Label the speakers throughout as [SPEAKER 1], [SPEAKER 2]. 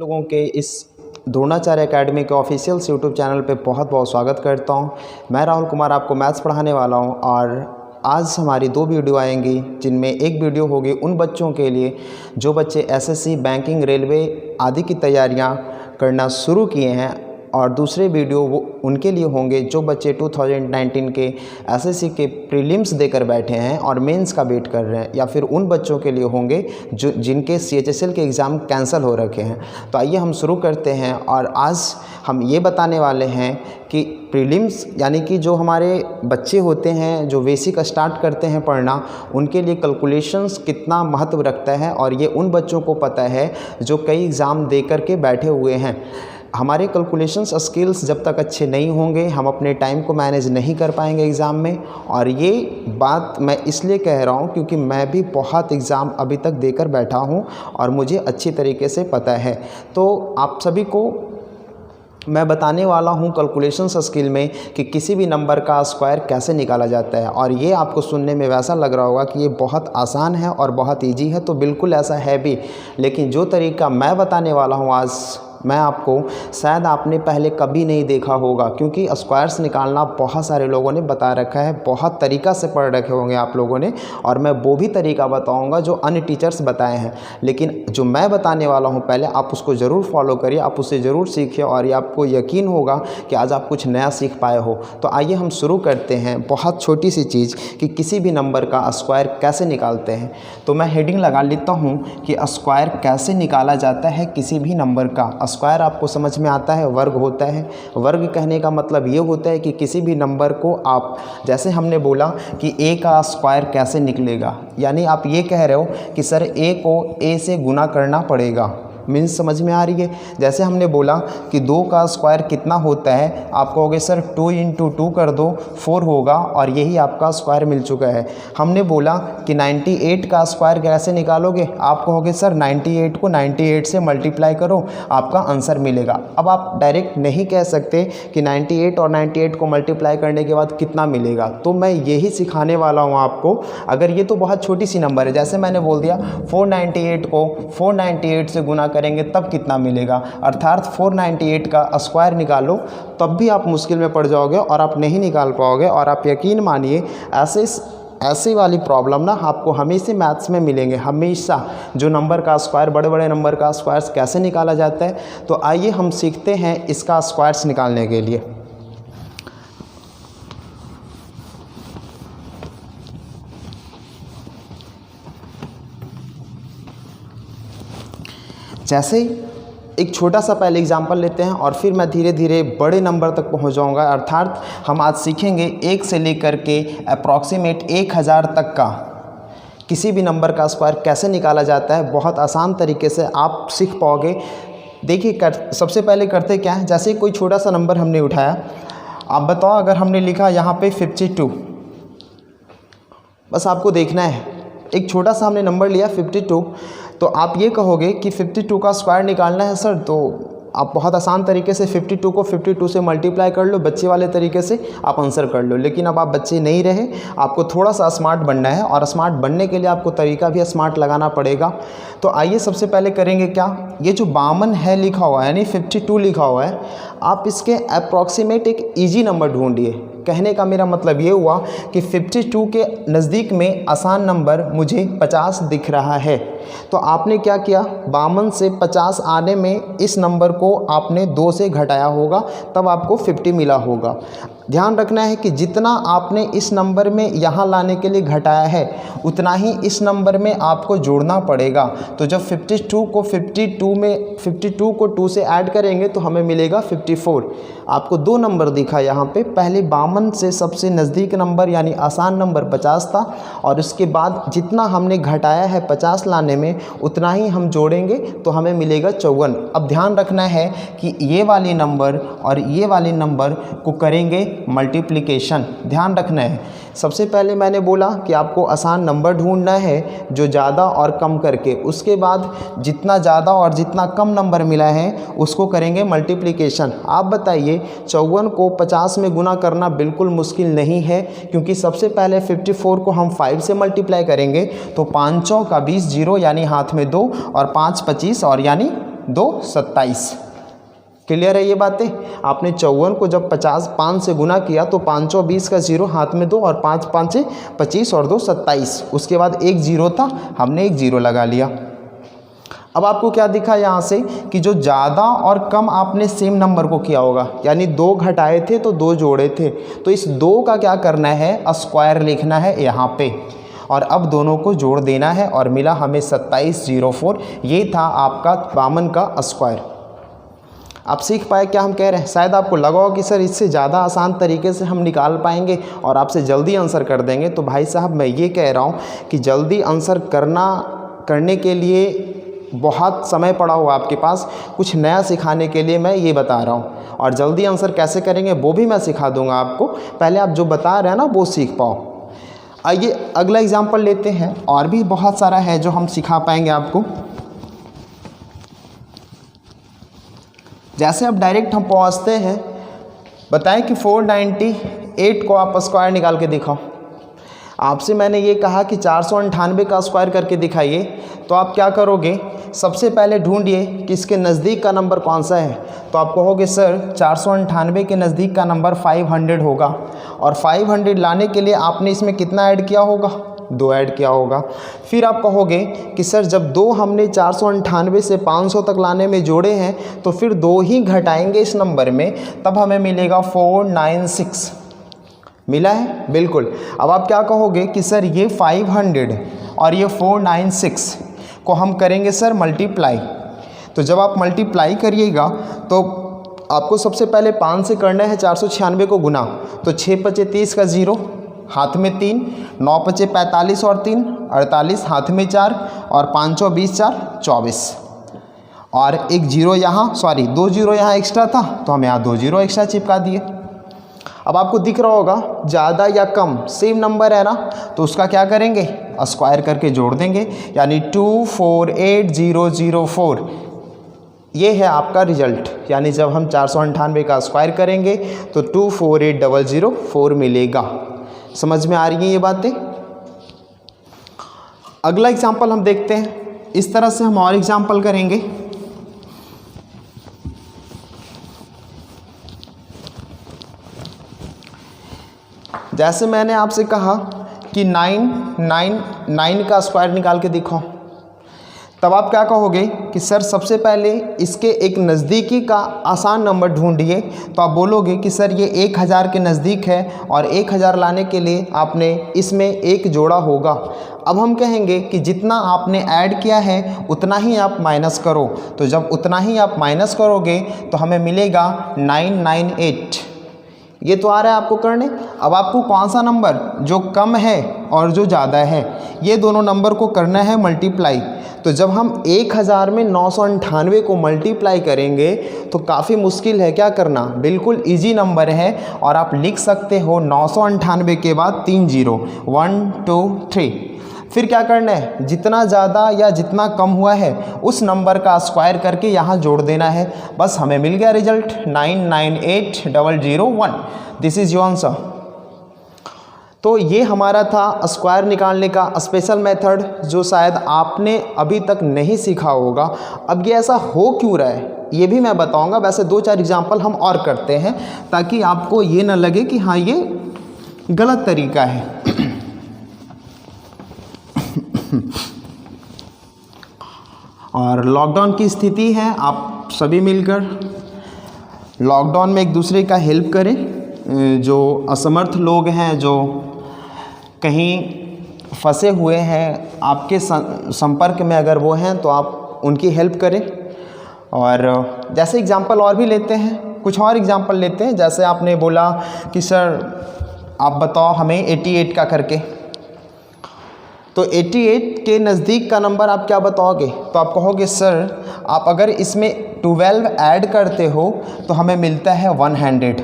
[SPEAKER 1] लोगों के इस द्रोणाचार्य एकेडमी के ऑफिशियल यूट्यूब चैनल पे बहुत बहुत स्वागत करता हूं। मैं राहुल कुमार आपको मैथ्स पढ़ाने वाला हूं और आज हमारी दो वीडियो आएंगी, जिनमें एक वीडियो होगी उन बच्चों के लिए जो बच्चे एसएससी, बैंकिंग, रेलवे आदि की तैयारियां करना शुरू किए हैं, और दूसरे वीडियो वो उनके लिए होंगे जो बच्चे 2019 के एसएससी के प्रीलिम्स देकर बैठे हैं और मेंस का वेट कर रहे हैं, या फिर उन बच्चों के लिए होंगे जो जिनके CHSL के एग्ज़ाम कैंसिल हो रखे हैं। तो आइए हम शुरू करते हैं। और आज हम ये बताने वाले हैं कि प्रीलिम्स यानी कि जो हमारे बच्चे होते हैं जो बेसिक स्टार्ट करते हैं पढ़ना, उनके लिए कैलकुलेशंस कितना महत्व रखता है, और ये उन बच्चों को पता है जो कई एग्ज़ाम दे कर के बैठे हुए हैं। हमारे कैलकुलेशंस स्किल्स जब तक अच्छे नहीं होंगे, हम अपने टाइम को मैनेज नहीं कर पाएंगे एग्ज़ाम में। और ये बात मैं इसलिए कह रहा हूँ क्योंकि मैं भी बहुत एग्ज़ाम अभी तक देकर बैठा हूँ और मुझे अच्छी तरीके से पता है। तो आप सभी को मैं बताने वाला हूं कैलकुलेशंस स्किल में कि किसी भी नंबर का स्क्वायर कैसे निकाला जाता है। और ये आपको सुनने में वैसा लग रहा होगा कि ये बहुत आसान है और बहुत इजी है, तो बिल्कुल ऐसा है भी। लेकिन जो तरीका मैं बताने वाला हूं आज मैं आपको, शायद आपने पहले कभी नहीं देखा होगा, क्योंकि स्क्वायर्स निकालना बहुत सारे लोगों ने बता रखा है, बहुत तरीक़ा से पढ़ रखे होंगे आप लोगों ने, और मैं वो भी तरीका बताऊंगा जो अन्य टीचर्स बताए हैं। लेकिन जो मैं बताने वाला हूं पहले आप उसको ज़रूर फॉलो करिए, आप उससे ज़रूर सीखिए, और ये आपको यकीन होगा कि आज आप कुछ नया सीख पाए हो। तो आइए हम शुरू करते हैं। बहुत छोटी सी चीज़ कि किसी भी नंबर का स्क्वायर कैसे निकालते हैं। तो मैं हेडिंग लगा लेता हूँ कि स्क्वायर कैसे निकाला जाता है किसी भी नंबर का। स्क्वायर आपको समझ में आता है, वर्ग होता है। वर्ग कहने का मतलब ये होता है कि किसी भी नंबर को आप, जैसे हमने बोला कि a का स्क्वायर कैसे निकलेगा, यानी आप ये कह रहे हो कि सर a को a से गुना करना पड़ेगा। मीन्स समझ में आ रही है। जैसे हमने बोला कि 2 का स्क्वायर कितना होता है, आप कहोगे सर 2 × 2 कर दो 4 होगा, और यही आपका स्क्वायर मिल चुका है। हमने बोला कि 98 का स्क्वायर कैसे निकालोगे, आप कहोगे सर 98 को 98 से मल्टीप्लाई करो, आपका आंसर मिलेगा। अब आप डायरेक्ट नहीं कह सकते कि 98 और 98 को मल्टीप्लाई करने के बाद कितना मिलेगा, तो मैं यही सिखाने वाला हूँ आपको। अगर ये तो बहुत छोटी सी नंबर है, जैसे मैंने बोल दिया 498 को 498 से गुना करेंगे तब कितना मिलेगा, अर्थात 498 का स्क्वायर निकालो, तब भी आप मुश्किल में पड़ जाओगे और आप नहीं निकाल पाओगे। और आप यकीन मानिए ऐसे वाली प्रॉब्लम ना आपको हमेशा मैथ्स में मिलेंगे, हमेशा। जो नंबर का स्क्वायर, बड़े बड़े नंबर का स्क्वायर्स कैसे निकाला जाता है, तो आइए हम सीखते हैं इसका स्क्वायर्स निकालने के लिए। जैसे एक छोटा सा पहले एग्जांपल लेते हैं और फिर मैं धीरे धीरे बड़े नंबर तक पहुंच जाऊंगा। अर्थात हम आज सीखेंगे 1 से लेकर के अप्रॉक्सीमेट 1000 तक का किसी भी नंबर का स्क्वायर कैसे निकाला जाता है। बहुत आसान तरीके से आप सीख पाओगे। देखिए सबसे पहले करते क्या है, जैसे कोई छोटा सा नंबर हमने उठाया, आप बताओ अगर हमने लिखा यहाँ पे 52, बस आपको देखना है, एक छोटा सा हमने नंबर लिया 52, तो आप ये कहोगे कि 52 का स्क्वायर निकालना है सर, तो आप बहुत आसान तरीके से 52 को 52 से मल्टीप्लाई कर लो, बच्चे वाले तरीके से आप आंसर कर लो। लेकिन अब आप बच्चे नहीं रहे, आपको थोड़ा सा स्मार्ट बनना है, और स्मार्ट बनने के लिए आपको तरीका भी स्मार्ट लगाना पड़ेगा। तो आइए सबसे पहले करेंगे क्या, ये जो 52 है लिखा हुआ है, यानी 52 लिखा हुआ है, आप इसके अप्रॉक्सीमेट एक ईजी नंबर ढूंढिए। कहने का मेरा मतलब ये हुआ कि 52 के नज़दीक में आसान नंबर मुझे 50 दिख रहा है। तो आपने क्या किया, 52 से 50 आने में इस नंबर को आपने 2 से घटाया होगा, तब आपको 50 मिला होगा। ध्यान रखना है कि जितना आपने इस नंबर में यहाँ लाने के लिए घटाया है, उतना ही इस नंबर में आपको जोड़ना पड़ेगा। तो जब 52 को 2 से ऐड करेंगे तो हमें मिलेगा 54। आपको 2 नंबर दिखा यहाँ पे, पहले 52 से सबसे नज़दीक नंबर यानी आसान नंबर 50 था, और उसके बाद जितना हमने घटाया है 50 लाने में, उतना ही हम जोड़ेंगे तो हमें मिलेगा 54। अब ध्यान रखना है कि ये वाले नंबर और ये वाले नंबर को करेंगे मल्टीप्लिकेशन। ध्यान रखना है, सबसे पहले मैंने बोला कि आपको आसान नंबर ढूंढना है जो ज़्यादा और कम करके, उसके बाद जितना ज़्यादा और जितना कम नंबर मिला है उसको करेंगे मल्टीप्लिकेशन। आप बताइए 54 को 50 में गुना करना बिल्कुल मुश्किल नहीं है, क्योंकि सबसे पहले 54 को हम 5 से मल्टीप्लाई करेंगे तो 5 का 20 जीरो यानी हाथ में 2, और 5 25 और यानी 2 27। क्लियर है ये बातें? आपने 54 को जब 5 से गुना किया तो 5 और 20 का 0 हाथ में 2 और 5 5 25 और 2 27। उसके बाद एक 0 था, हमने एक 0 लगा लिया। अब आपको क्या दिखा यहाँ से कि जो ज़्यादा और कम आपने सेम नंबर को किया होगा, यानी 2 घटाए थे तो 2 जोड़े थे, तो इस 2 का क्या करना है, स्क्वायर लिखना है यहाँ पे, और अब दोनों को जोड़ देना है और मिला हमें 2704। ये था आपका 52 का स्क्वायर। आप सीख पाए क्या हम कह रहे हैं? शायद आपको लगा हो कि सर इससे ज़्यादा आसान तरीके से हम निकाल पाएंगे और आपसे जल्दी आंसर कर देंगे। तो भाई साहब मैं ये कह रहा हूँ कि जल्दी आंसर करने के लिए बहुत समय पड़ा हुआ आपके पास, कुछ नया सिखाने के लिए मैं ये बता रहा हूँ, और जल्दी आंसर कैसे करेंगे वो भी मैं सिखा दूँगा आपको। पहले आप जो बता रहे हैं ना वो सीख पाओ। आइए अगला एग्जाम्पल लेते हैं, और भी बहुत सारा है जो हम सिखा पाएंगे आपको। जैसे अब डायरेक्ट हम पहुंचते हैं, बताएं कि 498 को आप स्क्वायर निकाल के दिखाओ। आपसे मैंने ये कहा कि 498 का स्क्वायर करके दिखाइए, तो आप क्या करोगे, सबसे पहले ढूंढिए कि इसके नज़दीक का नंबर कौन सा है। तो आप कहोगे सर 498 के नज़दीक का नंबर 500 होगा, और 500 लाने के लिए आपने इसमें कितना ऐड किया होगा, 2 ऐड किया होगा। फिर आप कहोगे कि सर जब 2 हमने 498 से 500 तक लाने में जोड़े हैं तो फिर 2 ही घटाएंगे इस नंबर में, तब हमें मिलेगा 496। मिला है? बिल्कुल। अब आप क्या कहोगे कि सर ये 500 और ये 496 को हम करेंगे सर मल्टीप्लाई। तो जब आप मल्टीप्लाई करिएगा तो आपको सबसे पहले 5 से करना है 496 को गुना, तो 6 पचे 30 का 0 हाथ में 3, 9 पचे 45 और 3 48 हाथ में 4, और 5 और 20 4 24, और एक 0 यहाँ, सॉरी 2 0 यहाँ एक्स्ट्रा था तो हम यहाँ 2 0 एक्स्ट्रा चिपका दिए। अब आपको दिख रहा होगा ज़्यादा या कम सेम नंबर है ना, तो उसका क्या करेंगे, स्क्वायर करके जोड़ देंगे, यानी 248004। ये है आपका रिजल्ट। यानी जब हम 498 का स्क्वायर करेंगे तो 248004 मिलेगा। समझ में आ रही है ये बातें? अगला एग्जाम्पल हम देखते हैं। इस तरह से हम और एग्जाम्पल करेंगे। जैसे मैंने आपसे कहा कि 999 का स्क्वायर निकाल के दिखाओ, तब आप क्या कहोगे कि सर सबसे पहले इसके एक नज़दीकी का आसान नंबर ढूंढिए। तो आप बोलोगे कि सर ये 1000 के नज़दीक है, और 1000 लाने के लिए आपने इसमें 1 जोड़ा होगा। अब हम कहेंगे कि जितना आपने ऐड किया है उतना ही आप माइनस करो। तो जब उतना ही आप माइनस करोगे तो हमें मिलेगा 998। ये तो आ रहा है आपको करने। अब आपको कौन सा नंबर जो कम है और जो ज़्यादा है, ये दोनों नंबर को करना है मल्टीप्लाई। तो जब हम 1000 में 998 को मल्टीप्लाई करेंगे तो काफ़ी मुश्किल है क्या करना, बिल्कुल इजी नंबर है। और आप लिख सकते हो 998 के बाद 3 0, 1 2 3। फिर क्या करना है, जितना ज़्यादा या जितना कम हुआ है उस नंबर का स्क्वायर करके यहाँ जोड़ देना है। बस हमें मिल गया result 998001। This is your answer. तो ये हमारा था स्क्वायर निकालने का स्पेशल मेथड, जो शायद आपने अभी तक नहीं सीखा होगा। अब ये ऐसा हो क्यों रहा है ये भी मैं बताऊंगा। वैसे 2-4 एग्जाम्पल हम और करते हैं ताकि आपको ये ना लगे कि हाँ ये गलत तरीका है। और लॉकडाउन की स्थिति है, आप सभी मिलकर लॉकडाउन में एक दूसरे का हेल्प करें। जो असमर्थ लोग हैं, जो कहीं फंसे हुए हैं, आपके संपर्क में अगर वो हैं तो आप उनकी हेल्प करें। और जैसे एग्जांपल और भी लेते हैं, कुछ और एग्जांपल लेते हैं। जैसे आपने बोला कि सर आप बताओ हमें 88 का करके, तो 88 के नज़दीक का नंबर आप क्या बताओगे? तो आप कहोगे सर आप अगर इसमें 12 ऐड करते हो तो हमें मिलता है 100।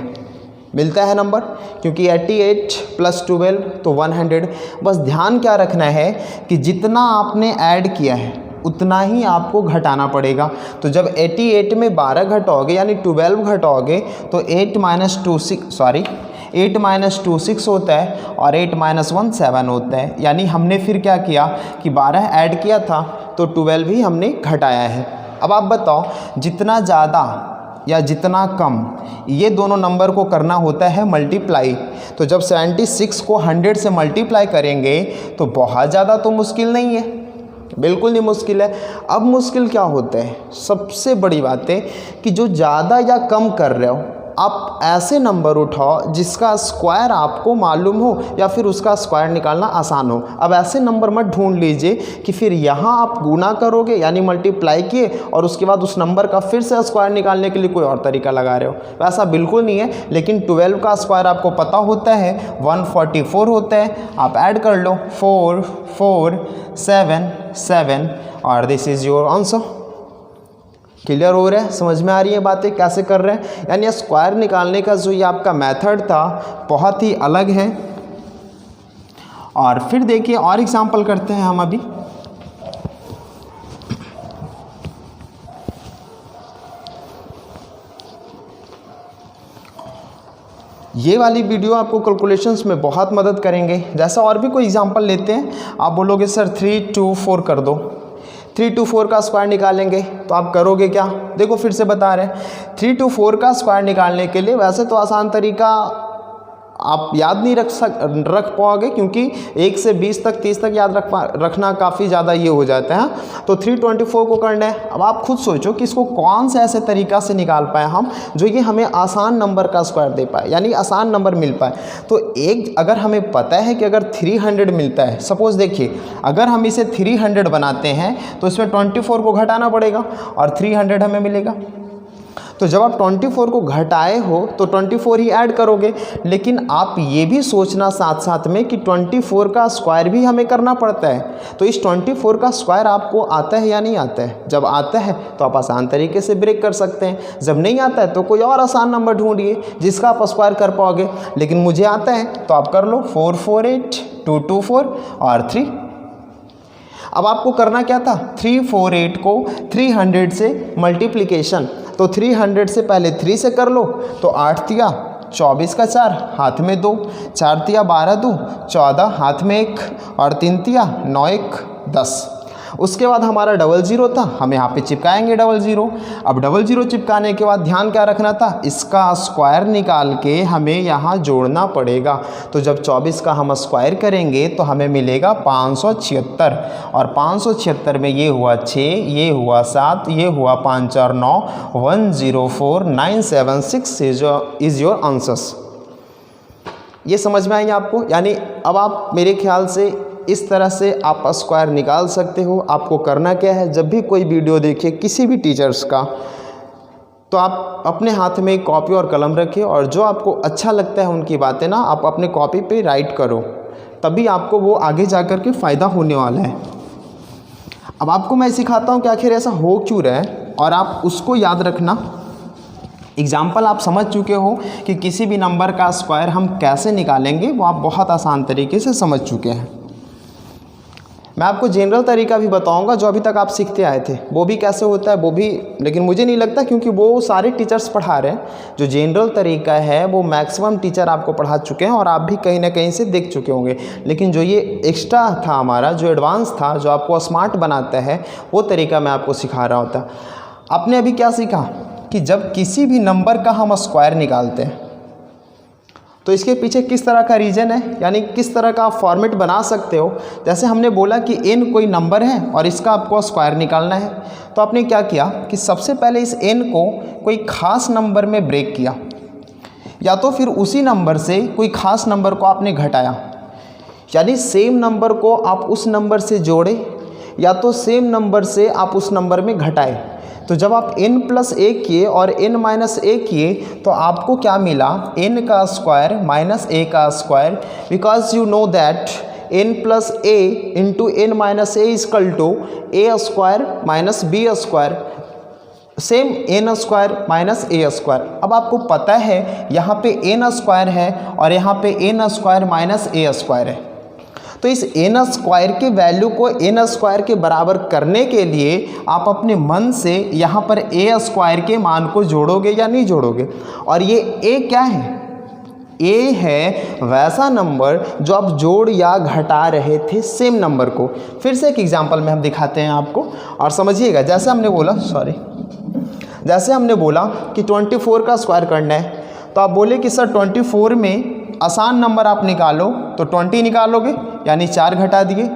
[SPEAKER 1] मिलता है नंबर, क्योंकि 88 + 12 तो 100। बस ध्यान क्या रखना है कि जितना आपने ऐड किया है उतना ही आपको घटाना पड़ेगा। तो जब 88 में 12 घटाओगे यानी 12 घटाओगे तो 8 - 2 6 होता है, और 8 - 1 7 होता है। यानी हमने फिर क्या किया कि 12 ऐड किया था तो 12 ही हमने घटाया है। अब आप बताओ जितना ज़्यादा या जितना कम ये दोनों नंबर को करना होता है मल्टीप्लाई, तो जब 76 को 100 से मल्टीप्लाई करेंगे तो बहुत ज़्यादा तो मुश्किल नहीं है, बिल्कुल नहीं मुश्किल है। अब मुश्किल क्या होता है, सबसे बड़ी बात है कि जो ज़्यादा या कम कर रहे हो आप ऐसे नंबर उठाओ जिसका स्क्वायर आपको मालूम हो या फिर उसका स्क्वायर निकालना आसान हो। अब ऐसे नंबर मत ढूंढ लीजिए कि फिर यहाँ आप गुना करोगे यानी मल्टीप्लाई किए और उसके बाद उस नंबर का फिर से स्क्वायर निकालने के लिए कोई और तरीका लगा रहे हो, वैसा बिल्कुल नहीं है। लेकिन 12 का स्क्वायर आपको पता होता है 144 होता है, आप ऐड कर लो 4 4 7 7 और this is your answer. Clear हो रहा है, समझ में आ रही है बातें कैसे कर रहे हैं। यानी स्क्वायर निकालने का जो ये आपका मेथड था बहुत ही अलग है। और फिर देखिए और एग्जांपल करते हैं हम अभी। ये वाली वीडियो आपको कैलकुलेशंस में बहुत मदद करेंगे। जैसा और भी कोई एग्जांपल लेते हैं, आप बोलोगे सर 3 2 4 कर दो, 3 2 4 का स्क्वायर निकालेंगे तो आप करोगे क्या, देखो फिर से बता रहे हैं 3 2 4 का स्क्वायर निकालने के लिए वैसे तो आसान तरीका आप याद नहीं रख पाओगे क्योंकि 1 से 20 तक 30 तक याद रखना काफ़ी ज़्यादा ये हो जाता है। तो 324 को करना है। अब आप खुद सोचो कि इसको कौन से ऐसे तरीक़ा से निकाल पाए हम जो ये हमें आसान नंबर का स्क्वायर दे पाए, यानी आसान नंबर मिल पाए। तो एक अगर हमें पता है कि अगर 300 मिलता है, सपोज़ देखिए अगर हम इसे 300 बनाते हैं तो इसमें 24 को घटाना पड़ेगा और 300 हमें मिलेगा। तो जब आप 24 को घटाए हो तो 24 ही ऐड करोगे, लेकिन आप ये भी सोचना साथ साथ में कि 24 का स्क्वायर भी हमें करना पड़ता है। तो इस 24 का स्क्वायर आपको आता है या नहीं आता है? जब आता है तो आप आसान तरीके से ब्रेक कर सकते हैं, जब नहीं आता है तो कोई और आसान नंबर ढूंढिए जिसका आप स्क्वायर कर पाओगे। लेकिन मुझे आता है तो आप कर लो 448 224 और 3। अब आपको करना क्या था, 348 को 300 से मल्टीप्लिकेशन, तो 300 से पहले 3 से कर लो तो 8 तिया 24 का 4 हाथ में 2, 4 तिया 12 2 14 हाथ में 1 और 3 तिया 9 1 10। उसके बाद हमारा 00 था, हम यहाँ पे चिपकाएंगे 00। अब 00 चिपकाने के बाद ध्यान क्या रखना था, इसका स्क्वायर निकाल के हमें यहाँ जोड़ना पड़ेगा। तो जब 24 का हम स्क्वायर करेंगे तो हमें मिलेगा 576 और 576 में ये हुआ 6, ये हुआ 7, ये हुआ 5 और 9 104976 इज़ योर आंसर्स। ये समझ में आएंगे आपको। यानी अब आप मेरे ख्याल से इस तरह से आप स्क्वायर निकाल सकते हो। आपको करना क्या है, जब भी कोई वीडियो देखिए किसी भी टीचर्स का, तो आप अपने हाथ में कॉपी और कलम रखिए और जो आपको अच्छा लगता है उनकी बातें ना आप अपने कॉपी पे राइट करो, तभी आपको वो आगे जा कर के फ़ायदा होने वाला है। अब आपको मैं सिखाता हूँ कि आखिर ऐसा हो क्यों रहा है और आप उसको याद रखना। एग्जाम्पल आप समझ चुके हो कि किसी भी नंबर का स्क्वायर हम कैसे निकालेंगे, वो आप बहुत आसान तरीके से समझ चुके हैं। मैं आपको जनरल तरीका भी बताऊंगा जो अभी तक आप सीखते आए थे, वो भी कैसे होता है वो भी, लेकिन मुझे नहीं लगता क्योंकि वो सारे टीचर्स पढ़ा रहे हैं। जो जनरल तरीका है वो मैक्सिमम टीचर आपको पढ़ा चुके हैं और आप भी कहीं ना कहीं से देख चुके होंगे। लेकिन जो ये एक्स्ट्रा था हमारा, जो एडवांस था, जो आपको स्मार्ट बनाता है, वो तरीका मैं आपको सिखा रहा होता। आपने अभी क्या सीखा कि जब किसी भी नंबर का हम स्क्वायर निकालते हैं तो इसके पीछे किस तरह का रीज़न है, यानी किस तरह का आप फॉर्मेट बना सकते हो। जैसे हमने बोला कि n कोई नंबर है और इसका आपको स्क्वायर निकालना है, तो आपने क्या किया कि सबसे पहले इस n को कोई ख़ास नंबर में ब्रेक किया, या तो फिर उसी नंबर से कोई ख़ास नंबर को आपने घटाया, यानी सेम नंबर को आप उस नंबर से जोड़े या तो सेम नंबर से आप उस नंबर में घटाए। तो जब आप n+1 किए और n-1 किए तो आपको क्या मिला, n का स्क्वायर माइनस a का square, because you know that n+a into n-a equal to a square minus b square, same n square minus a square. अब आपको पता है यहाँ पे n स्क्वायर है और यहाँ पे n square minus a square है। तो इस n स्क्वायर के वैल्यू को n स्क्वायर के बराबर करने के लिए आप अपने मन से यहाँ पर a स्क्वायर के मान को जोड़ोगे या नहीं जोड़ोगे। और ये a क्या है, ए है वैसा नंबर जो आप जोड़ या घटा रहे थे सेम नंबर को। फिर से एक एग्जांपल में हम दिखाते हैं आपको और समझिएगा। जैसे हमने बोला कि 24 का स्क्वायर करना है, तो आप बोले कि सर 24 में आसान नंबर आप निकालो, तो 20 निकालोगे यानी 4 घटा दिए।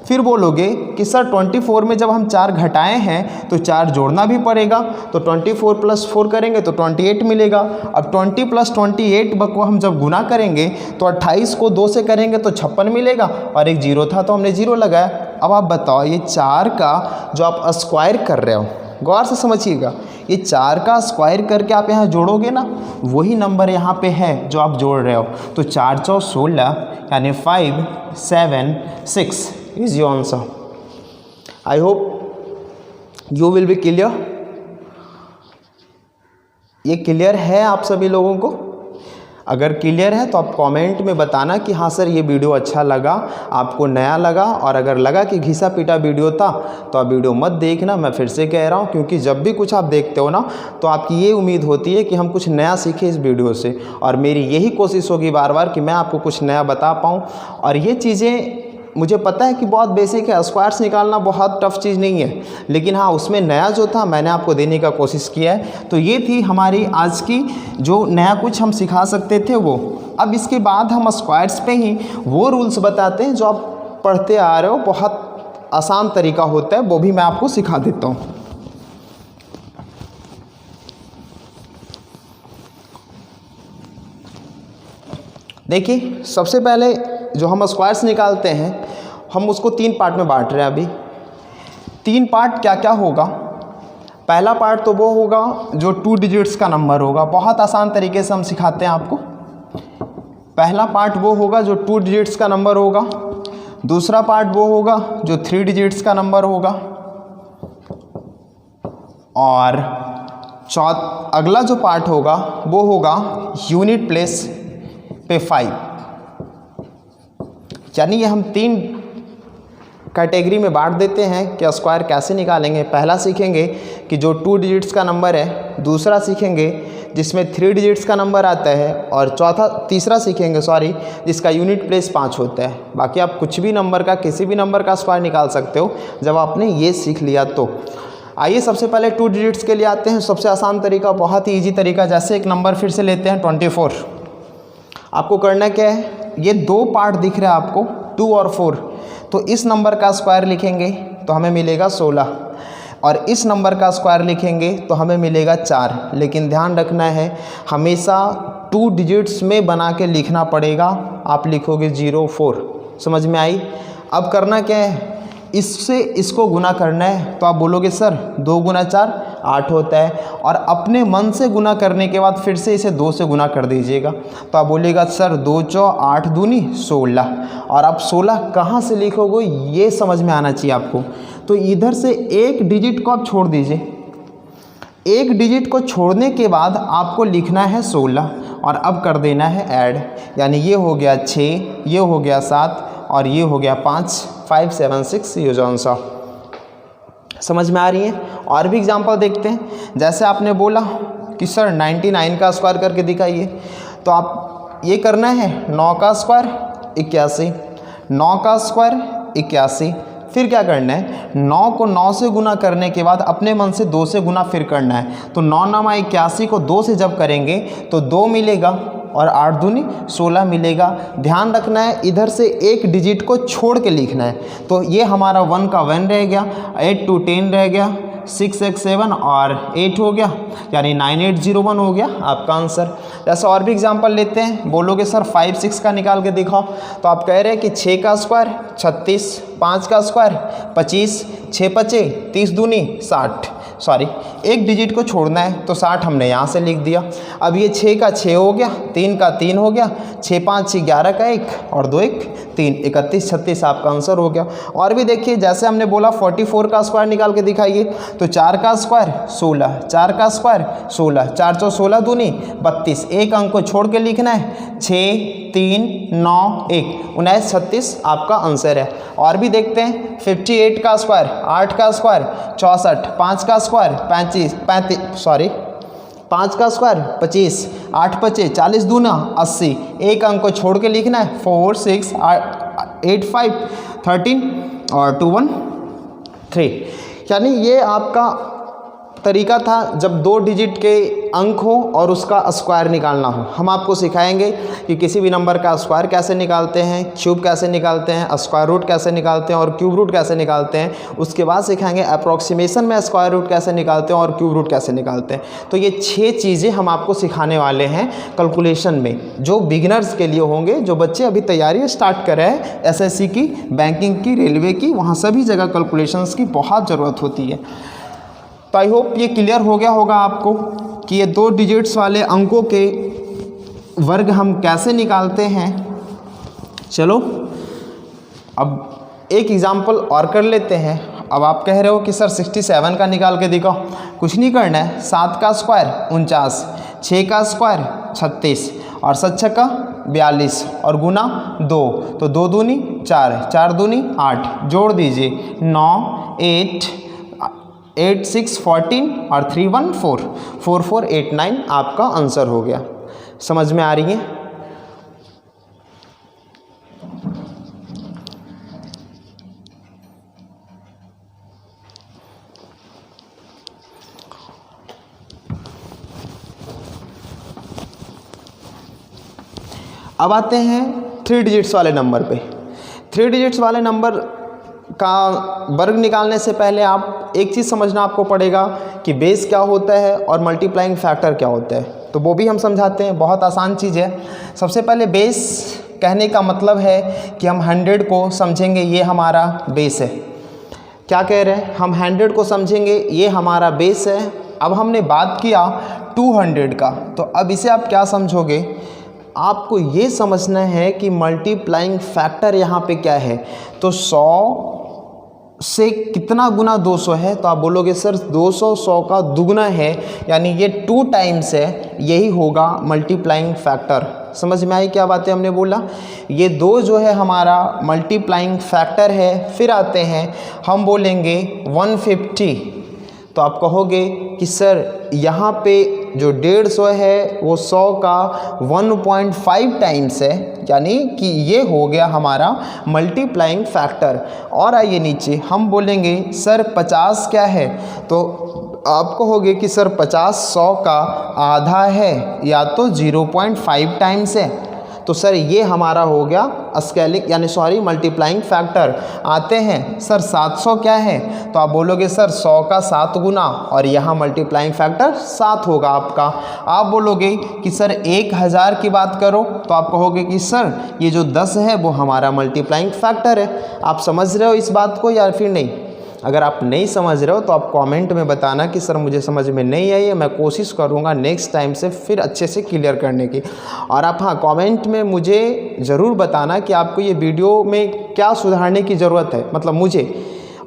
[SPEAKER 1] फिर बोलोगे कि सर 24 में जब हम 4 घटाए हैं तो 4 जोड़ना भी पड़ेगा, तो 24 + 4 करेंगे तो 28 मिलेगा। अब 20 + 28 को हम जब गुना करेंगे तो 28 को 2 से करेंगे तो 56 मिलेगा, और एक 0 था तो हमने 0 लगाया। अब आप बताओ, ये 4 का जो आप स्क्वायर कर रहे हो, गौर से समझिएगा, ये 4 का स्क्वायर करके आप यहाँ जोड़ोगे ना, वही नंबर यहाँ पे है जो आप जोड़ रहे हो। तो 4 × 16 यानी 5 7 6 is your answer. I hope you will be clear. ये क्लियर है आप सभी लोगों को? अगर क्लियर है तो आप कमेंट में बताना कि हाँ सर ये वीडियो अच्छा लगा, आपको नया लगा, और अगर लगा कि घिसा पीटा वीडियो था तो आप वीडियो मत देखना। मैं फिर से कह रहा हूँ, क्योंकि जब भी कुछ आप देखते हो ना तो आपकी ये उम्मीद होती है कि हम कुछ नया सीखें इस वीडियो से, और मेरी यही कोशिश होगी बार बार कि मैं आपको कुछ नया बता पाऊँ। और ये चीज़ें मुझे पता है कि बहुत बेसिक है, स्क्वायर्स निकालना बहुत टफ चीज़ नहीं है, लेकिन हाँ उसमें नया जो था मैंने आपको देने का कोशिश किया है। तो ये थी हमारी आज की जो नया कुछ हम सिखा सकते थे वो। अब इसके बाद हम स्क्वायर्स पे ही वो रूल्स बताते हैं जो आप पढ़ते आ रहे हो, बहुत आसान तरीका होता है, वो भी मैं आपको सिखा देता हूँ। देखिए, सबसे पहले जो हम स्क्वायर्स निकालते हैं हम उसको 3 पार्ट में बांट रहे हैं। अभी 3 पार्ट क्या क्या होगा? पहला पार्ट तो वो होगा जो 2 डिजिट्स का नंबर होगा, बहुत आसान तरीके से हम सिखाते हैं आपको। पहला पार्ट वो होगा जो 2 डिजिट्स का नंबर होगा। दूसरा पार्ट वो होगा जो 3 डिजिट्स का नंबर होगा। और अगला जो पार्ट होगा वो होगा यूनिट प्लेस पे 5। यानी ये हम 3 कैटेगरी में बांट देते हैं कि स्क्वायर कैसे निकालेंगे। पहला सीखेंगे कि जो 2 डिजिट्स का नंबर है, दूसरा सीखेंगे जिसमें 3 डिजिट्स का नंबर आता है, और तीसरा सीखेंगे जिसका यूनिट प्लेस 5 होता है। बाकी आप कुछ भी नंबर का, किसी भी नंबर का स्क्वायर निकाल सकते हो जब आपने ये सीख लिया तो। आइए सबसे पहले 2 डिजिट्स के लिए आते हैं। सबसे आसान तरीका, बहुत ही ईजी तरीका। जैसे एक नंबर फिर से लेते हैं 24। आपको करना क्या है, ये 2 पार्ट दिख रहा है आपको 2 और 4, तो इस नंबर का स्क्वायर लिखेंगे तो हमें मिलेगा 16, और इस नंबर का स्क्वायर लिखेंगे तो हमें मिलेगा 4। लेकिन ध्यान रखना है, हमेशा 2 डिजिट्स में बना के लिखना पड़ेगा। आप लिखोगे 0 4। समझ में आई? अब करना क्या है, इससे इसको गुना करना है। तो आप बोलोगे सर 2 × 4 8 होता है, और अपने मन से गुना करने के बाद फिर से इसे 2 से गुना कर दीजिएगा। तो आप बोलिएगा सर 2 × 4 8 दूनी 16, और आप 16 कहाँ से लिखोगे ये समझ में आना चाहिए आपको। तो इधर से एक डिजिट को आप छोड़ दीजिए। एक डिजिट को छोड़ने के बाद आपको लिखना है 16, और अब कर देना है ऐड। यानी ये हो गया 6, ये हो गया 7, और ये हो गया 5 5 7 6 ये जो आंसर। समझ में आ रही है? और भी एग्जांपल देखते हैं। जैसे आपने बोला कि सर 99 का स्क्वायर करके दिखाइए, तो आप ये करना है 9 का स्क्वायर 81, 9 का स्क्वायर 81। फिर क्या करना है, 9 को 9 से गुना करने के बाद अपने मन से 2 से गुना फिर करना है। तो 9 9 81 को 2 से जब करेंगे तो 2 मिलेगा, और 8 दूनी 16 मिलेगा। ध्यान रखना है, इधर से एक डिजिट को छोड़ के लिखना है। तो ये हमारा 1 का 1 रह गया, 8 2 10 रह गया, 6 6 7 और 8 हो गया, यानी 9801 हो गया आपका आंसर। जैसे और भी एग्जांपल लेते हैं। बोलोगे सर 5 6 का निकाल के दिखाओ, तो आप कह रहे हैं कि 6 का स्क्वायर 36, 5 का स्क्वायर 25, 6 5 30 दूनी 60। एक डिजिट को छोड़ना है तो 60 हमने यहाँ से लिख दिया। अब ये 6 का 6 हो गया, 3 का 3 हो गया, 6 5 6 11 का 1 और 2 1 3, 31 36 आपका आंसर हो गया। और भी देखिए, जैसे हमने बोला 44 का स्क्वायर निकाल के दिखाइए, तो 4 का स्क्वायर 16, 4 का स्क्वायर 16, 4 4 16 दूनी 32। एक अंक को छोड़ के लिखना है, 6 3 9 1 19 36 आपका आंसर है। और भी देखते हैं, 58 का स्क्वायर 8 का स्क्वायर 64, 5 का स्क्वायर 35 5 का स्क्वायर 25, 8 25, 40 दूना 80, एक अंक को छोड़ के लिखना है 4 6 8 5 13 और 2 1 3। यानी ये आपका तरीका था जब 2 डिजिट के अंक हो और उसका स्क्वायर निकालना हो। हम आपको सिखाएंगे कि किसी भी नंबर का स्क्वायर कैसे निकालते हैं, क्यूब कैसे निकालते हैं, स्क्वायर रूट कैसे निकालते हैं और क्यूब रूट कैसे निकालते हैं। उसके बाद सिखाएंगे अप्रॉक्सीमेशन में स्क्वायर रूट कैसे निकालते हैं और क्यूब रूट कैसे निकालते हैं। तो ये 6 चीज़ें हम आपको सिखाने वाले हैं कैलकुलेशन में, जो बिगिनर्स के लिए होंगे, जो बच्चे अभी तैयारी स्टार्ट कर रहे हैं SSC की, बैंकिंग की, रेलवे की, वहाँ सभी जगह कैलकुलेशंस की बहुत ज़रूरत होती है। तो आई होप ये क्लियर हो गया होगा आपको कि ये 2 डिजिट्स वाले अंकों के वर्ग हम कैसे निकालते हैं। चलो अब एक एग्जांपल और कर लेते हैं। अब आप कह रहे हो कि सर 67 का निकाल के दिखाओ। कुछ नहीं करना है, 7 का स्क्वायर 49, 6 का स्क्वायर 36 और 7 का 42 और गुना 2, तो 2 दूनी 4, 4 दूनी 8, जोड़ दीजिए 9 8 8 6 14 और 3 1 4, 4 4 8 9 आपका आंसर हो गया। समझ में आ रही है? अब आते हैं 3 डिजिट्स वाले नंबर पे। 3 डिजिट्स वाले नंबर का वर्ग निकालने से पहले आप एक चीज़ समझना आपको पड़ेगा कि बेस क्या होता है और मल्टीप्लाइंग फैक्टर क्या होता है। तो वो भी हम समझाते हैं, बहुत आसान चीज़ है। सबसे पहले बेस कहने का मतलब है कि हम 100 को समझेंगे ये हमारा बेस है। क्या कह रहे हैं? हम 100 को समझेंगे ये हमारा बेस है। अब हमने बात किया 200 का, तो अब इसे आप क्या समझोगे? आपको ये समझना है कि मल्टीप्लाइंग फैक्टर यहाँ पे क्या है। तो 100 से कितना गुना 200 है? तो आप बोलोगे सर 200 100 का दुगुना है, यानी ये 2 टाइम्स है, यही होगा मल्टीप्लाइंग फैक्टर। समझ में आई क्या बातें हमने बोला? ये 2 जो है हमारा मल्टीप्लाइंग फैक्टर है। फिर आते हैं हम बोलेंगे 150। तो आप कहोगे कि सर यहाँ पे जो 150 है वो 100 का 1.5 टाइम्स है, यानी कि ये हो गया हमारा मल्टीप्लाइंग फैक्टर। और आइए नीचे हम बोलेंगे सर 50 क्या है? तो आप कहोगे कि सर 50 100 का आधा है या तो 0.5 टाइम्स है। तो सर ये हमारा हो गया स्केलिंग यानी सॉरी मल्टीप्लाइंग फैक्टर। आते हैं सर 700 क्या है? तो आप बोलोगे सर 100 का 7 गुना, और यहाँ मल्टीप्लाइंग फैक्टर 7 होगा आपका। आप बोलोगे कि सर 1000 की बात करो, तो आप कहोगे कि सर ये जो 10 है वो हमारा मल्टीप्लाइंग फैक्टर है। आप समझ रहे हो इस बात को या फिर नहीं? अगर आप नहीं समझ रहे हो तो आप कमेंट में बताना कि सर मुझे समझ में नहीं आई है, मैं कोशिश करूँगा नेक्स्ट टाइम से फिर अच्छे से क्लियर करने की। और आप हाँ कमेंट में मुझे ज़रूर बताना कि आपको ये वीडियो में क्या सुधारने की ज़रूरत है, मतलब मुझे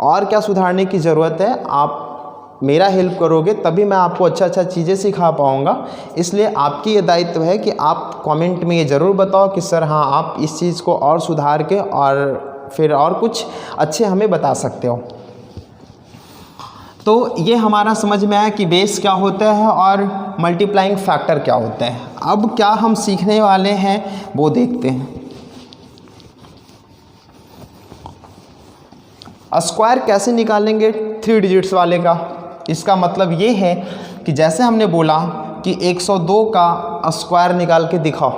[SPEAKER 1] और क्या सुधारने की ज़रूरत है। आप मेरा हेल्प करोगे तभी मैं आपको अच्छा चीज़ें सिखा पाऊँगा। इसलिए आपकी ये दायित्व है कि आप कमेंट में ये ज़रूर बताओ कि सर हाँ आप इस चीज़ को और सुधार के और फिर और कुछ अच्छे हमें बता सकते हो। तो ये हमारा समझ में आया कि बेस क्या होता है और मल्टीप्लाइंग फैक्टर क्या होता है। अब क्या हम सीखने वाले हैं वो देखते हैं। स्क्वायर कैसे निकालेंगे 3 डिजिट्स वाले का? इसका मतलब ये है कि जैसे हमने बोला कि 102 का स्क्वायर निकाल के दिखाओ,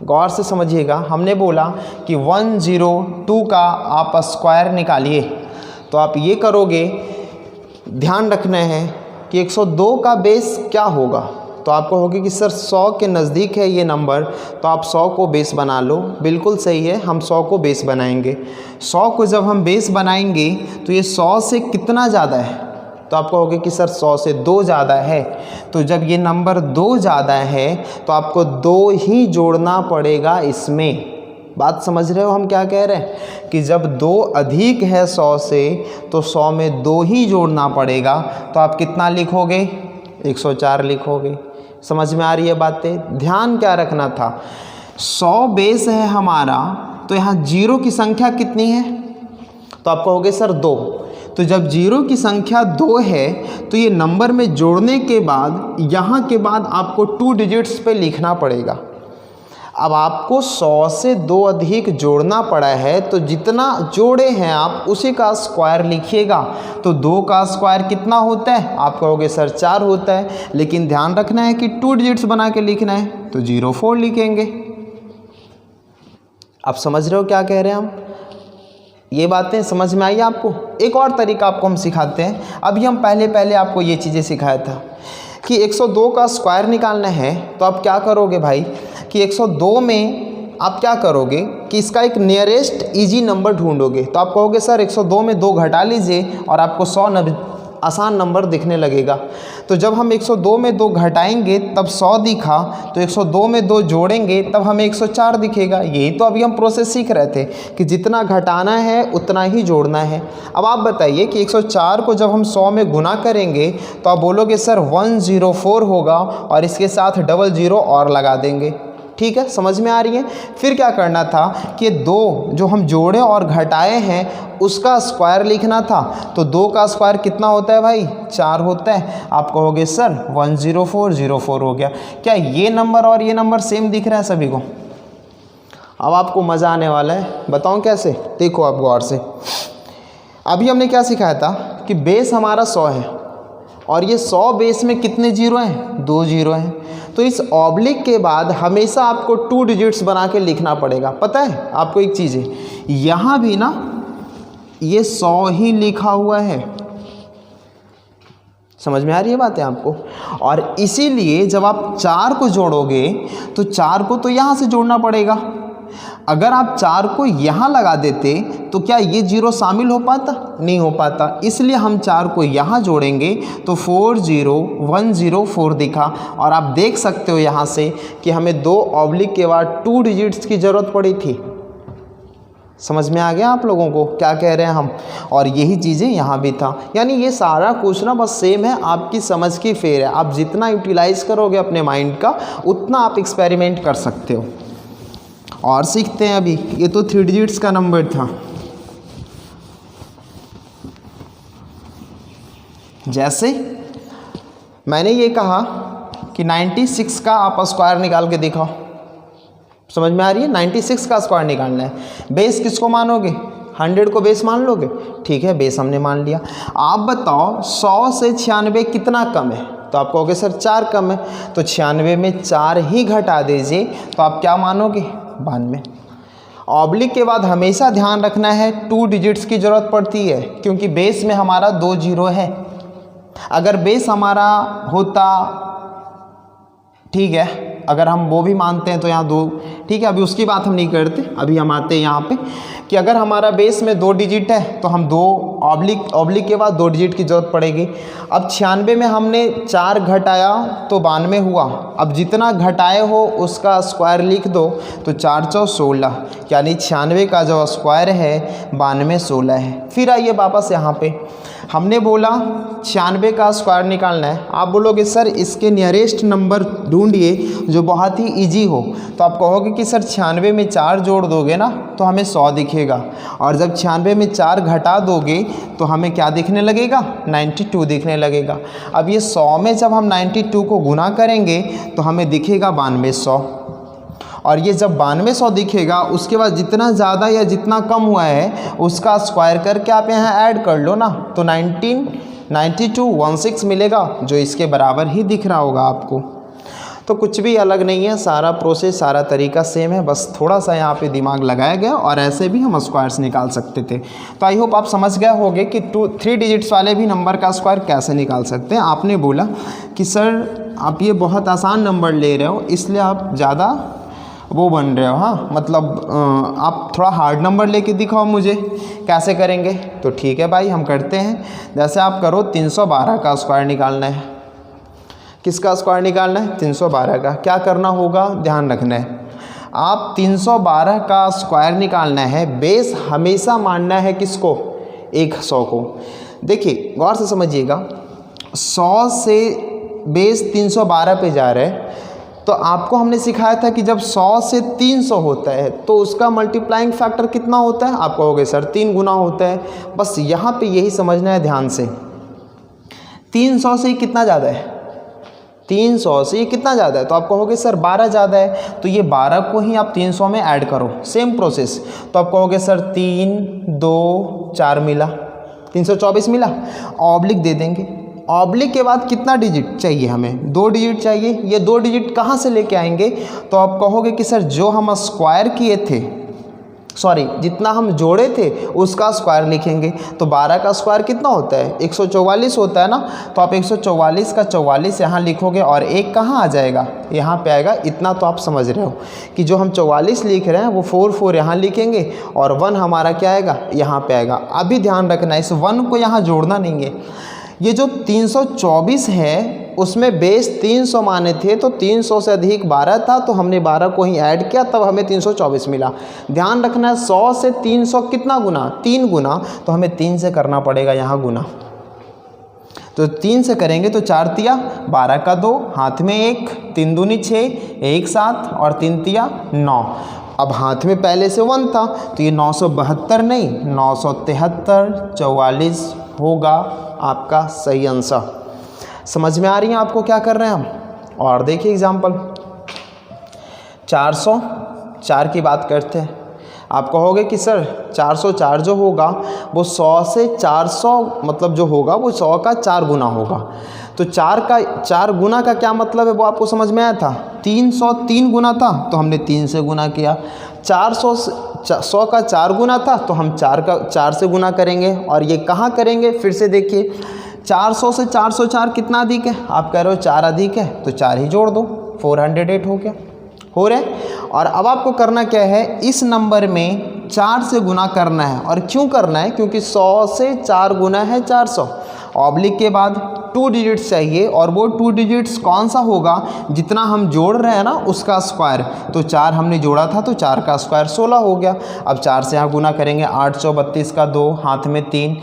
[SPEAKER 1] गौर से समझिएगा। हमने बोला कि 102 का आप स्क्वायर निकालिए, तो आप ये करोगे, ध्यान रखना है कि 102 का बेस क्या होगा। तो आप कहोगे कि सर 100 के नज़दीक है ये नंबर, तो आप 100 को बेस बना लो। बिल्कुल सही है, हम 100 को बेस बनाएंगे। 100 को जब हम बेस बनाएंगे तो ये 100 से कितना ज़्यादा है? तो आप कहोगे कि सर 100 से 2 ज़्यादा है। तो जब ये नंबर 2 ज़्यादा है तो आपको 2 ही जोड़ना पड़ेगा इसमें। बात समझ रहे हो हम क्या कह रहे हैं? कि जब 2 अधिक है 100 से तो 100 में 2 ही जोड़ना पड़ेगा। तो आप कितना लिखोगे? 104 लिखोगे। समझ में आ रही है बातें? ध्यान क्या रखना था, 100 बेस है हमारा, तो यहाँ जीरो की संख्या कितनी है? तो आप कहोगे सर 2। तो जब जीरो की संख्या 2 है तो ये नंबर में जोड़ने के बाद यहाँ के बाद आपको 2 डिजिट्स पे लिखना पड़ेगा। अब आपको 100 से 2 अधिक जोड़ना पड़ा है तो जितना जोड़े हैं आप उसी का स्क्वायर लिखिएगा। तो 2 का स्क्वायर कितना होता है? आप कहोगे सर 4 होता है, लेकिन ध्यान रखना है कि 2 डिजिट्स बना के लिखना है, तो 04 लिखेंगे। आप समझ रहे हो क्या कह रहे हैं हम? ये बातें समझ में आई आपको? एक और तरीका आपको हम सिखाते हैं। अभी हम पहले आपको ये चीज़ें सिखाया था कि 102 का स्क्वायर निकालना है, तो आप क्या करोगे भाई कि 102 में आप क्या करोगे कि इसका एक नियरेस्ट इजी नंबर ढूंढोगे। तो आप कहोगे सर 102 में 2 घटा लीजिए और आपको 100 आसान नंबर दिखने लगेगा। तो जब हम 102 में 2 घटाएंगे तब 100 दिखा, तो 102 में 2 जोड़ेंगे तब हमें 104 दिखेगा। यही तो अभी हम प्रोसेस सीख रहे थे कि जितना घटाना है उतना ही जोड़ना है। अब आप बताइए कि 104 को जब हम 100 में गुना करेंगे तो आप बोलोगे सर 104 होगा और इसके साथ 00 और लगा देंगे। ठीक है, समझ में आ रही है? फिर क्या करना था कि 2 जो हम जोड़े और घटाए हैं उसका स्क्वायर लिखना था। तो 2 का स्क्वायर कितना होता है भाई? 4 होता है। आप कहोगे सर 104 हो गया। क्या ये नंबर और ये नंबर सेम दिख रहा है सभी को? अब आपको मज़ा आने वाला है, बताऊं कैसे? देखो आप गौर से। अभी हमने क्या सिखाया था कि बेस हमारा 100 है और ये 100 बेस में कितने जीरो हैं? 2 जीरो हैं। तो इस ऑब्लिक के बाद हमेशा आपको 2 डिजिट्स बना के लिखना पड़ेगा। पता है आपको एक चीज़ है, यहाँ भी ना ये 100 ही लिखा हुआ है। समझ में आ रही है बातें आपको? और इसीलिए जब आप 4 को जोड़ोगे तो 4 को तो यहाँ से जोड़ना पड़ेगा। अगर आप 4 को यहाँ लगा देते तो क्या ये जीरो शामिल हो पाता? नहीं हो पाता। इसलिए हम 4 को यहाँ जोड़ेंगे तो 40104 दिखा। और आप देख सकते हो यहाँ से कि हमें 2 ऑब्लिक के बाद 2 डिजिट्स की ज़रूरत पड़ी थी। समझ में आ गया आप लोगों को क्या कह रहे हैं हम? और यही चीज़ें यहाँ भी था। यानी ये सारा कुछ ना बस सेम है, आपकी समझ की फेर है। आप जितना यूटिलाइज़ करोगे अपने माइंड का उतना आप एक्सपेरिमेंट कर सकते हो। और सीखते हैं अभी। ये तो 3 डिजिट्स का नंबर था। जैसे मैंने ये कहा कि 96 का आप स्क्वायर निकाल के दिखाओ। समझ में आ रही है? 96 का स्क्वायर निकालना है। बेस किसको मानोगे? 100 को बेस मान लोगे? ठीक है, बेस हमने मान लिया। आप बताओ 100 से 96 कितना कम है? तो आप कहोगे सर 4 कम है। तो 96 में 4 ही घटा दीजिए तो आप क्या मानोगे? 92। ऑब्लिक के बाद हमेशा ध्यान रखना है 2 डिजिट्स की ज़रूरत पड़ती है, क्योंकि बेस में हमारा 2 जीरो है। अगर बेस हमारा होता, ठीक है, अगर हम वो भी मानते हैं तो यहाँ 2, ठीक है, अभी उसकी बात हम नहीं करते। अभी हम आते हैं यहाँ पे कि अगर हमारा बेस में 2 डिजिट है तो हम 2 ऑब्लिक के बाद 2 डिजिट की ज़रूरत पड़ेगी। अब 96 में हमने 4 घटाया तो 92 हुआ। अब जितना घटाए हो उसका स्क्वायर लिख दो तो 4 चौ 16, यानी 96 का जो स्क्वायर है 92 16 है। फिर आइए वापस यहाँ पे, हमने बोला 96 का स्क्वायर निकालना है। आप बोलोगे सर इसके नियरेस्ट नंबर ढूंढिए जो बहुत ही इजी हो। तो आप कहोगे कि सर 96 में 4 जोड़ दोगे ना तो हमें 100 दिखेगा, और जब 96 में 4 घटा दोगे तो हमें क्या दिखने लगेगा? 92 दिखने लगेगा। अब ये 100 में जब हम 92 को गुना करेंगे तो हमें दिखेगा 9200, और ये जब 9200 दिखेगा उसके बाद जितना ज़्यादा या जितना कम हुआ है उसका स्क्वायर करके आप यहाँ ऐड कर लो ना, तो 9216 मिलेगा, जो इसके बराबर ही दिख रहा होगा आपको। तो कुछ भी अलग नहीं है, सारा प्रोसेस सारा तरीका सेम है, बस थोड़ा सा यहाँ पे दिमाग लगाया गया, और ऐसे भी हम स्क्वायर्स निकाल सकते थे। तो आई होप आप समझ गए होंगे कि 3 डिजिट्स वाले भी नंबर का स्क्वायर कैसे निकाल सकते हैं। आपने बोला कि सर आप ये बहुत आसान नंबर ले रहे हो इसलिए आप ज़्यादा वो बन रहे हो, हाँ, मतलब आप थोड़ा हार्ड नंबर लेके दिखाओ मुझे, कैसे करेंगे? तो ठीक है भाई, हम करते हैं। जैसे आप करो 312 का स्क्वायर निकालना है। किसका स्क्वायर निकालना है? 312 का। क्या करना होगा? ध्यान रखना है, आप 312 का स्क्वायर निकालना है। बेस हमेशा मानना है किसको? 100 को। देखिए गौर से समझिएगा, 100 से बेस 312 पे जा रहा है तो आपको हमने सिखाया था कि जब 100 से 300 होता है तो उसका मल्टीप्लाइंग फैक्टर कितना होता है। आप कहोगे सर 3 गुना होता है। बस यहाँ पे यही समझना है ध्यान से। 300 से कितना ज़्यादा है, 300 से ये कितना ज़्यादा है, तो आप कहोगे सर 12 ज़्यादा है, तो ये 12 को ही आप 300 में ऐड करो, सेम प्रोसेस। तो आप कहोगे सर 3 2 4 मिला, 324 मिला, ऑब्लिक दे देंगे। ऑब्लिक के बाद कितना डिजिट चाहिए हमें, 2 डिजिट चाहिए। ये 2 डिजिट कहाँ से लेके आएंगे, तो आप कहोगे कि सर जो हम स्क्वायर किए थे, सॉरी जितना हम जोड़े थे उसका स्क्वायर लिखेंगे। तो 12 का स्क्वायर कितना होता है, 144 होता है ना। तो आप 144 का 44 यहाँ लिखोगे और 1 कहाँ आ जाएगा, यहाँ पे आएगा। इतना तो आप समझ रहे हो कि जो हम 44 लिख रहे हैं वो 4 यहाँ लिखेंगे और 1 हमारा क्या आएगा, यहाँ पे आएगा। अभी ध्यान रखना इस 1 को यहाँ जोड़ना नहीं है। ये जो 324 है उसमें बेस 300 माने थे, तो 300 से अधिक 12 था, तो हमने 12 को ही ऐड किया, तब हमें 324 मिला। ध्यान रखना है 100 से 300 कितना गुना, 3 गुना, तो हमें 3 से करना पड़ेगा यहाँ गुना। तो 3 से करेंगे तो 4 तिया 12 का 2, हाथ में 1, 3 दूनी 6, 1 7 और 3 तिया 9। अब हाथ में पहले से 1 था तो ये 972 नहीं 973 44 होगा आपका सही आंसर। समझ में आ रही है आपको क्या कर रहे हैं हम। और देखिए एग्जाम्पल 404 की बात करते हैं। आप कहोगे कि सर 404 जो होगा वो 100 से 400 मतलब जो होगा वो 100 का 4 गुना होगा। तो 4 गुना का क्या मतलब है वो आपको समझ में आया था। 303 गुना था तो हमने 3 से गुना किया। 100 का 4 गुना था तो हम 4 से गुना करेंगे। और ये कहाँ करेंगे, फिर से देखिए 400 से 404 कितना अधिक है, आप कह रहे हो 4 अधिक है तो 4 ही जोड़ दो, 408 हो गया, हो रहा है। और अब आपको करना क्या है, इस नंबर में 4 से गुना करना है। और क्यों करना है, क्योंकि 100 से 4 गुना है 400। ऑब्लिक के बाद 2 डिजिट्स चाहिए और वो 2 डिजिट्स कौन सा होगा, जितना हम जोड़ रहे हैं ना उसका स्क्वायर। तो 4 हमने जोड़ा था तो 4 का स्क्वायर 16 हो गया। अब 4 से यहाँ गुना करेंगे, 8 32 का 2, हाथ में 3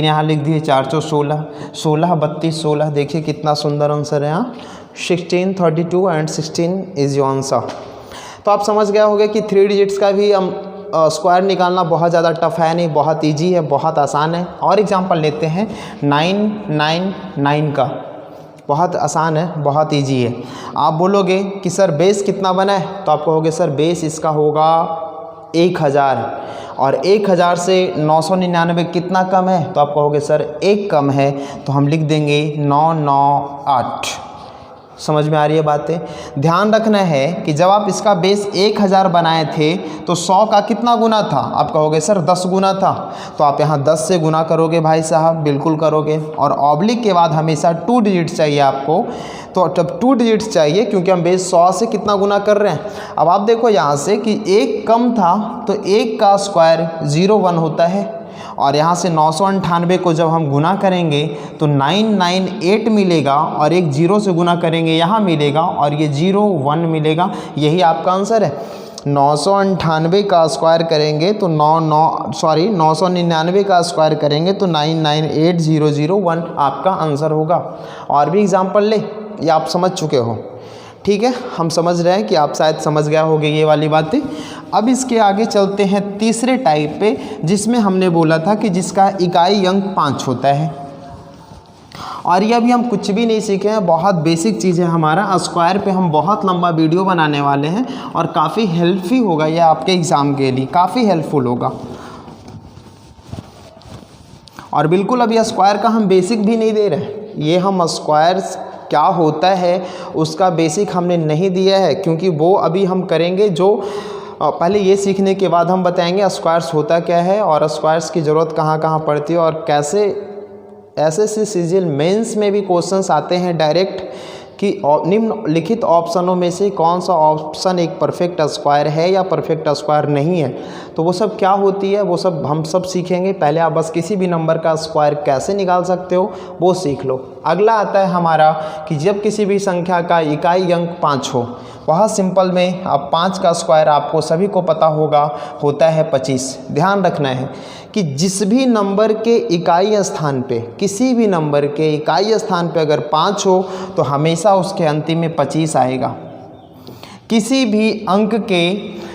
[SPEAKER 1] यहाँ लिख दिए, 4 16 16 32 16। देखिए कितना सुंदर आंसर है यहाँ 16 32 एंड 16 इज योर आंसर। तो आप समझ गए होंगे कि 3 डिजिट्स का भी हम स्क्वायर निकालना बहुत ज़्यादा टफ है नहीं, बहुत इजी है, बहुत आसान है। और एग्जांपल लेते हैं 999 का, बहुत आसान है, बहुत इजी है। आप बोलोगे कि सर बेस कितना बना है, तो आप कहोगे सर बेस इसका होगा 1000 और 1000 से 999 कितना कम है, तो आप कहोगे सर 1 कम है, तो हम लिख देंगे 998। समझ में आ रही है बातें। ध्यान रखना है कि जब आप इसका बेस 1000 बनाए थे तो 100 का कितना गुना था, आप कहोगे सर 10 गुना था, तो आप यहाँ 10 से गुना करोगे भाई साहब, बिल्कुल करोगे। और ऑब्लिक के बाद हमेशा 2 डिजिट्स चाहिए आपको, तो जब 2 डिजिट्स चाहिए क्योंकि हम बेस 100 से कितना गुना कर रहे हैं। अब आप देखो यहाँ से कि 1 कम था तो 1 का स्क्वायर 01 होता है। और यहाँ से 998 को जब हम गुना करेंगे तो 998 मिलेगा और एक 0 से गुना करेंगे यहाँ मिलेगा और ये 01 मिलेगा। यही आपका आंसर है। 998 का स्क्वायर करेंगे तो 999 का स्क्वायर करेंगे तो 998001 आपका आंसर होगा। और भी एग्जाम्पल ले, ये आप समझ चुके हो, ठीक है। हम समझ रहे हैं कि आप शायद समझ गया होगे ये वाली बातें। अब इसके आगे चलते हैं तीसरे टाइप पे, जिसमें हमने बोला था कि जिसका इकाई अंक 5 होता है। और ये अभी हम कुछ भी नहीं सीखे हैं, बहुत बेसिक चीज़ है हमारा। स्क्वायर पे हम बहुत लंबा वीडियो बनाने वाले हैं और काफ़ी हेल्पफुल होगा ये आपके एग्ज़ाम के लिए, काफ़ी हेल्पफुल होगा। और बिल्कुल अभी स्क्वायर का हम बेसिक भी नहीं दे रहे हैं, ये हम स्क्वायर क्या होता है उसका बेसिक हमने नहीं दिया है, क्योंकि वो अभी हम करेंगे। जो पहले ये सीखने के बाद हम बताएंगे स्क्वायर्स होता क्या है और स्क्वायर्स की ज़रूरत कहाँ कहाँ पड़ती है और कैसे एसएससी सीजीएल मेंस में भी क्वेश्चंस आते हैं डायरेक्ट कि निम्नलिखित ऑप्शनों में से कौन सा ऑप्शन एक परफेक्ट स्क्वायर है या परफेक्ट स्क्वायर नहीं है। तो वो सब क्या होती है वो सब हम सब सीखेंगे। पहले आप बस किसी भी नंबर का स्क्वायर कैसे निकाल सकते हो वो सीख लो। अगला आता है हमारा कि जब किसी भी संख्या का इकाई अंक 5 हो। बहुत सिंपल में अब 5 का स्क्वायर आपको सभी को पता होगा होता है 25। ध्यान रखना है कि जिस भी नंबर के इकाई स्थान पे, किसी भी नंबर के इकाई स्थान पे अगर 5 हो तो हमेशा उसके अंतिम में 25 आएगा। किसी भी अंक के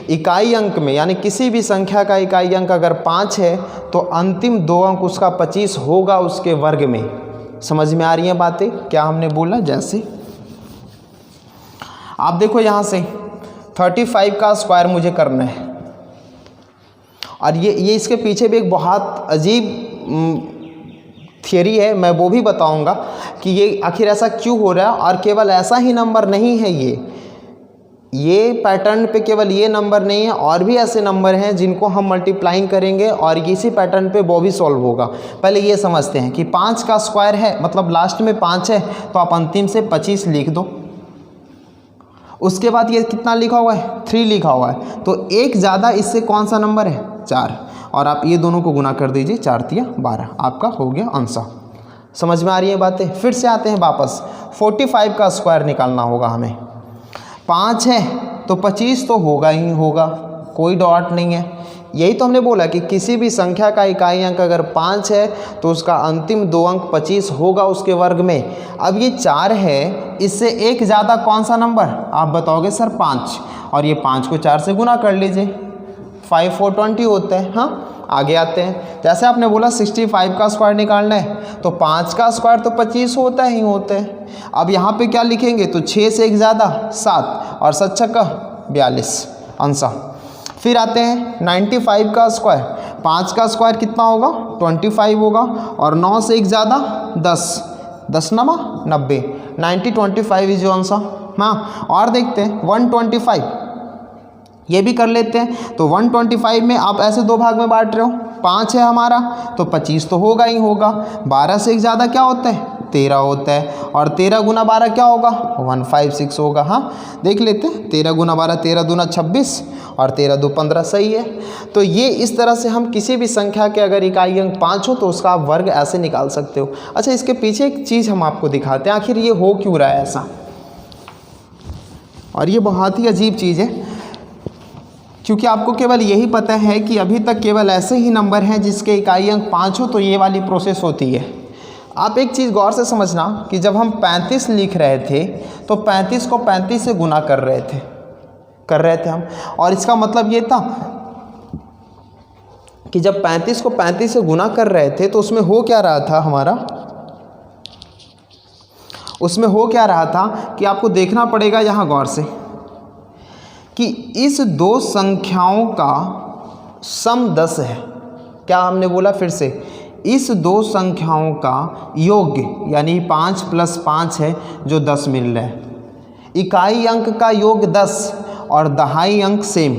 [SPEAKER 1] इकाई अंक में, यानी किसी भी संख्या का इकाई अंक अगर 5 है तो अंतिम 2 अंक उसका 25 होगा उसके वर्ग में। समझ में आ रही हैं बातें क्या हमने बोला? जैसे आप देखो यहाँ से 35 का स्क्वायर मुझे करना है, और ये इसके पीछे भी एक बहुत अजीब थियरी है, मैं वो भी बताऊंगा कि ये आखिर ऐसा क्यों हो रहा है। और केवल ऐसा ही नंबर नहीं है, ये पैटर्न पे केवल ये नंबर नहीं है, और भी ऐसे नंबर हैं जिनको हम मल्टीप्लाइंग करेंगे और इसी पैटर्न पे वो भी सॉल्व होगा। पहले ये समझते हैं कि 5 का स्क्वायर है, मतलब लास्ट में 5 है, तो आप अंतिम से 25 लिख दो। उसके बाद ये कितना लिखा हुआ है? 3 लिखा हुआ है, तो एक ज़्यादा इससे कौन सा नंबर है? 4, और आप ये दोनों को गुना कर दीजिए, 4 तिया 12, आपका हो गया आंसर। समझ में आ रही है बातें? फिर से आते हैं वापस, 45 का स्क्वायर निकालना होगा हमें। 5 है तो 25 तो होगा ही होगा, कोई डॉट नहीं है। यही तो हमने बोला कि किसी भी संख्या का इकाई अंक अगर 5 है तो उसका अंतिम 2 अंक 25 होगा उसके वर्ग में। अब ये 4 है, इससे एक ज़्यादा कौन सा नंबर? आप बताओगे सर 5, और ये 5 को 4 से गुना कर लीजिए, 5 4 20 होते हैं। हाँ, आगे आते हैं। जैसे आपने बोला 65 का स्क्वायर निकालना है, तो 5 का स्क्वायर तो 25 होता ही होता है। अब यहाँ पे क्या लिखेंगे? तो 6 से एक ज़्यादा 7, और 7 छक्का 42 आंसर। फिर आते हैं 95 का स्क्वायर। 5 का स्क्वायर कितना होगा? 25 होगा, और 9 से एक ज़्यादा 10, 10 नमा 90, 90 25 इज आंसर। हाँ, और देखते हैं 125, ये भी कर लेते हैं। तो 125 में आप ऐसे 2 भाग में बांट रहे हो, 5 है हमारा तो 25 तो होगा ही होगा। 12 से एक ज़्यादा क्या होता है? 13 होता है, और 13 गुना 12 क्या होगा? 156 होगा। हाँ, देख लेते हैं, 13 गुना 12, 13 दूना 26, और 13 दो 15, सही है। तो ये इस तरह से हम किसी भी संख्या के अगर इकाई अंक 5 हो तो उसका आप वर्ग ऐसे निकाल सकते हो। अच्छा, इसके पीछे एक चीज़ हम आपको दिखाते हैं, आखिर ये हो क्यों रहा है ऐसा। और ये बहुत ही अजीब चीज़ है, क्योंकि आपको केवल यही पता है कि अभी तक केवल ऐसे ही नंबर हैं जिसके इकाई अंक 5 हो तो ये वाली प्रोसेस होती है। आप एक चीज़ गौर से समझना कि जब हम 35 लिख रहे थे तो 35 को 35 से गुना कर रहे थे हम, और इसका मतलब ये था कि जब 35 को 35 से गुना कर रहे थे तो उसमें हो क्या रहा था हमारा? उसमें हो क्या रहा था कि आपको देखना पड़ेगा यहाँ गौर से कि इस 2 संख्याओं का सम 10 है। क्या हमने बोला? फिर से, इस 2 संख्याओं का योग, यानी 5 + 5 है जो 10 मिल रहा है। इकाई अंक का योग 10 और दहाई अंक सेम,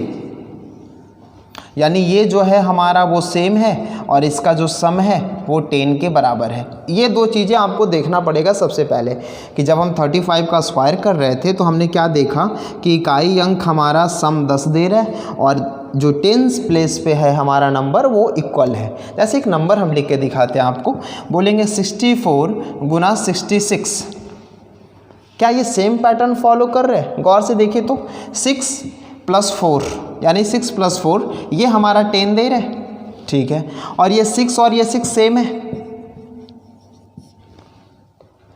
[SPEAKER 1] यानी ये जो है हमारा वो सेम है, और इसका जो सम है वो 10 के बराबर है। ये 2 चीज़ें आपको देखना पड़ेगा सबसे पहले कि जब हम 35 का स्क्वायर कर रहे थे तो हमने क्या देखा कि इकाई अंक हमारा सम 10 दे रहा है, और जो 10th प्लेस पे है हमारा नंबर वो इक्वल है। जैसे एक नंबर हम लिख के दिखाते हैं आपको, बोलेंगे 64 गुना 66। क्या ये सेम पैटर्न फॉलो कर रहे हैं? गौर से देखिए तो 6 + 4, यानी 6 + 4 ये हमारा 10 दे रहे हैं, ठीक है। और ये 6 और ये 6 सेम है,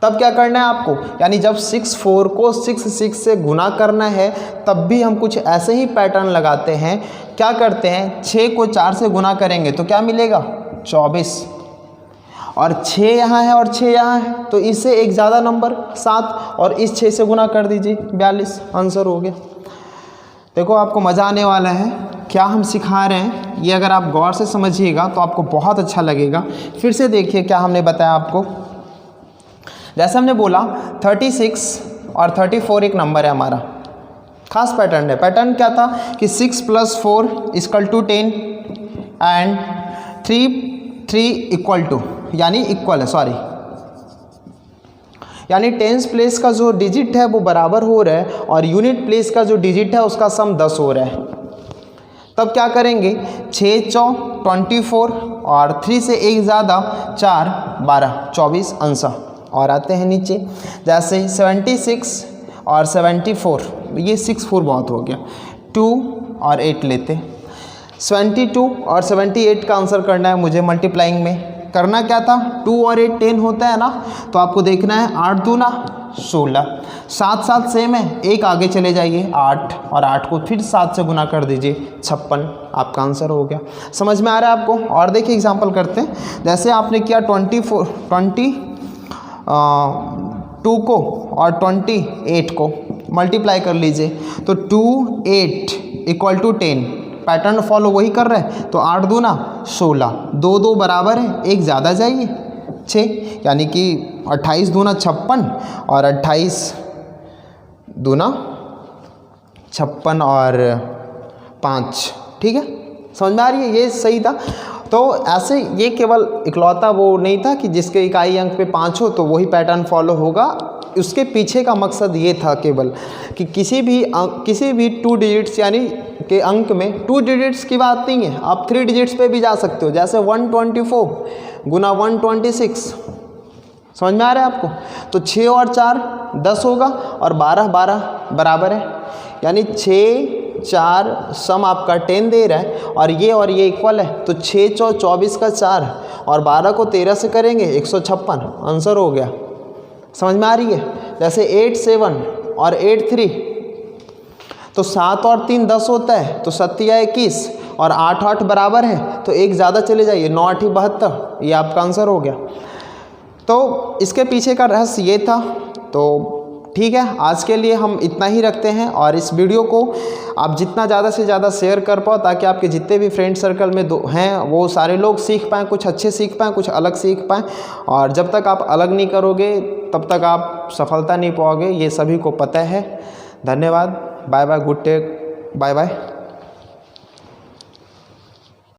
[SPEAKER 1] तब क्या करना है आपको? यानी जब 64 को 6 से गुना करना है तब भी हम कुछ ऐसे ही पैटर्न लगाते हैं। क्या करते हैं? 6 को 4 से गुना करेंगे तो क्या मिलेगा? 24, और 6 यहाँ है और 6 यहाँ है, तो इससे एक ज़्यादा नंबर 7, और इस 6 से गुना कर दीजिए, 42 आंसर हो गया। देखो, आपको मज़ा आने वाला है क्या हम सिखा रहे हैं, ये अगर आप गौर से समझिएगा तो आपको बहुत अच्छा लगेगा। फिर से देखिए क्या हमने बताया आपको। जैसे हमने बोला 36 और 34 एक नंबर है हमारा, खास पैटर्न है। पैटर्न क्या था कि 6 + 4 = 10 एंड 3 = यानी इक्वल है, सॉरी, यानी 10th प्लेस का जो डिजिट है वो बराबर हो रहा है, और यूनिट प्लेस का जो डिजिट है उसका सम 10 हो रहा है। तब क्या करेंगे? 6 × 24, और 3 से एक ज़्यादा 4 12 24 आंसर। और आते हैं नीचे, जैसे 76 और 74, ये 64 बहुत हो गया, 2 और 8 लेते। 72 और 78 का आंसर करना है मुझे मल्टीप्लाइंग में। करना क्या था? 2 और 8 10 होता है ना, तो आपको देखना है 8 दूना 16, 7 7 सेम है, एक आगे चले जाइए 8 और 8 को फिर 7 से गुना कर दीजिए 56, आपका आंसर हो गया। समझ में आ रहा है आपको? और देखिए एग्जांपल करते हैं, जैसे आपने किया 22 को और 28 को मल्टीप्लाई कर लीजिए, तो 2 8 इक्वल टू 10, पैटर्न फॉलो वही कर रहे हैं। तो 8 दूना 16, 2 2 बराबर है, एक ज़्यादा जाइए 6, यानी कि 28 दूना 56 और 28 दूना 56 और 5, ठीक है, समझ में आ रही है? ये सही था। तो ऐसे ये केवल इकलौता वो नहीं था कि जिसके इकाई अंक पे 5 हो तो वही पैटर्न फॉलो होगा, उसके पीछे का मकसद ये था केवल कि किसी भी 2 डिजिट्स यानी के अंक में 2 डिजिट्स की बात नहीं है, आप 3 डिजिट्स पे भी जा सकते हो, जैसे 124 गुना 126, समझ में आ रहा है आपको? तो 6 और 4 10 होगा और 12 12 बराबर है, यानी 6 4 सम आपका 10 दे रहा है और ये इक्वल है, तो 6 4 24 का 4 और 12 को 13 से करेंगे 156, आंसर हो गया। समझ में आ रही है? जैसे 8 7 और 8 3, तो 7 और 3 10 होता है, तो 7 या 21 और 8 8 बराबर है, तो एक ज़्यादा चले जाइए 9 8 72, ये आपका आंसर हो गया। तो इसके पीछे का रहस्य ये था। तो ठीक है, आज के लिए हम इतना ही रखते हैं और इस वीडियो को आप जितना ज़्यादा से ज़्यादा शेयर कर पाओ ताकि आपके जितने भी फ्रेंड सर्कल में हैं वो सारे लोग सीख पाएँ, कुछ अच्छे सीख पाएँ, कुछ अलग सीख पाएँ। और जब तक आप अलग नहीं करोगे तब तक आप सफलता नहीं पाओगे, ये सभी को पता है। धन्यवाद, bye bye, good day, bye bye.